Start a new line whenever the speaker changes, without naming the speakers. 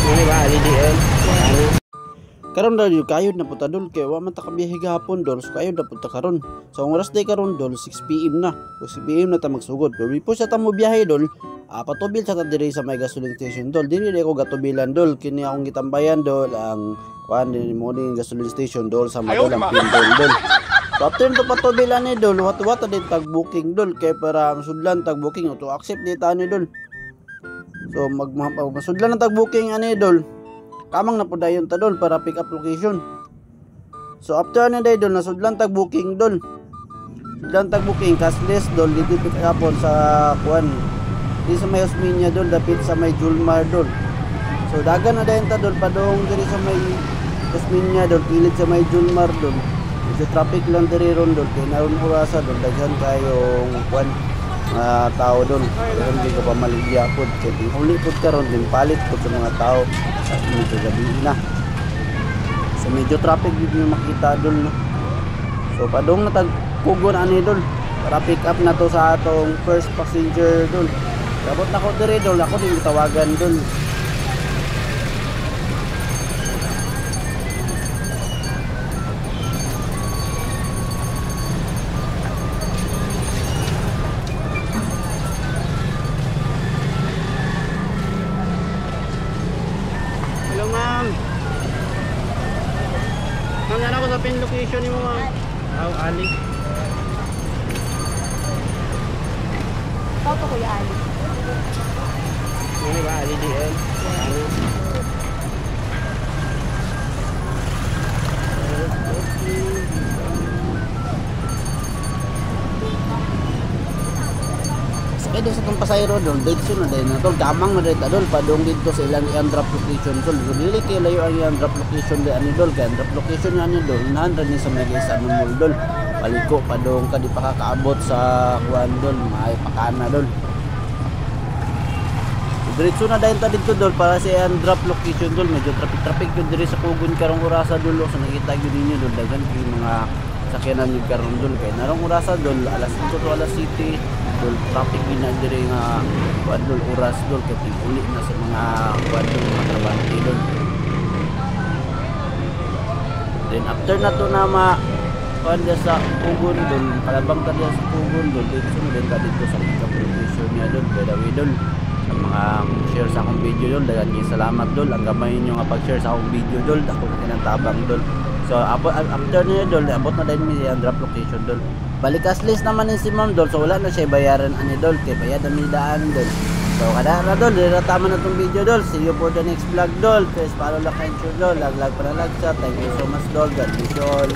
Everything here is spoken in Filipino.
Ini ba ali di
Karon daw yung kayod na puta dol kay wa man ta kabiyahe gahapon dol, so kayod na puta karon. So ang oras day karon dol 6 PM na. So 6 PM na ta magsugod. Pero before sa ta mo biyahe dol, patubil sa ta diri sa may gasoline station dol. Dili ko gatubilan dol, kini akong gitambayan dol ang kuan din mo ning gasoline station dol sa Madolang Pindol dol. So after to patubilan ni dol, wat din tag booking dol kay para masudlan tag booking to accept di ta ni dol. So masudlan ang tag booking ani dol. Kamang na po dayon ta dol para pick up location. So after na day dol nasudlan tag booking dol. Sudlan tag booking cashless dol dito pick upon sa kuan. Di sa may Osminia dol dapit sa may Julmar dol. So dagan na dayon ta dol padong diri sa may Osminia dol kilid sa may Julmar dol. Medyo traffic lang diri ron dol kay naron orasa dol daghan kayong kuan tao doon. Pero hindi ko pa maligya po. Kasi huli po karon din palit po sa mga tao. At medyo gabi na. So medyo traffic din yung makita doon. No? So padong natagpugon ani doon. Para pick up na to sa atong first passenger doon. Dabot na ko dire doon. Ako din tawagan doon.
Ma'am, ako sa pin location ni mo, ma'am. Ali.
Ikaw to, Kuya Ali.
Ini ba Ali di Ali.
Sakay doon sa itong pasayro doon, dito na dahil na doon, gamang na dito doon, padong dito sa ilang i-drop location doon. So dili kayo layo ang i-drop location doon, ani doon, kaya drop location nga ni doon, nahandan niya sa may isa ng mall doon. Paliko, padong ka di pa kakaabot sa kuwan doon, may pakana doon. So diretso na dahil ta dito doon, para sa i-drop location doon, medyo traffic doon diri sa Kugon karong orasa doon, so nakita yun ninyo doon, dagan yung mga sakyanan yung karon doon, kaya narong orasa doon, alas 5 to alas 7, dol traffic din na dire nga kuadol oras dol kay uli na sa mga kuadol mga trabante dol. Then after na to na kuanda sa Kugon dol, kalabang ta sa Kugon dol, dito sunod ka dito sa location niya dol, by the way dol. Sa mga share sa akong video dol, dagan kayo salamat dol, ang gamay niyo nga pag-share sa akong video dol, ako na kinantabang dol. So after niya dol, abot na din mi ang drop location dol. Balik cashless naman ni si ma'am dol, so wala na siya bayaran ani dol, kay bayad ang daan dol. So kada na dol, dito tama na tong video dol. See you for the next vlog dol. Please follow, like and share dol. Lag para lag sa. Thank you so much dol. God bless you all.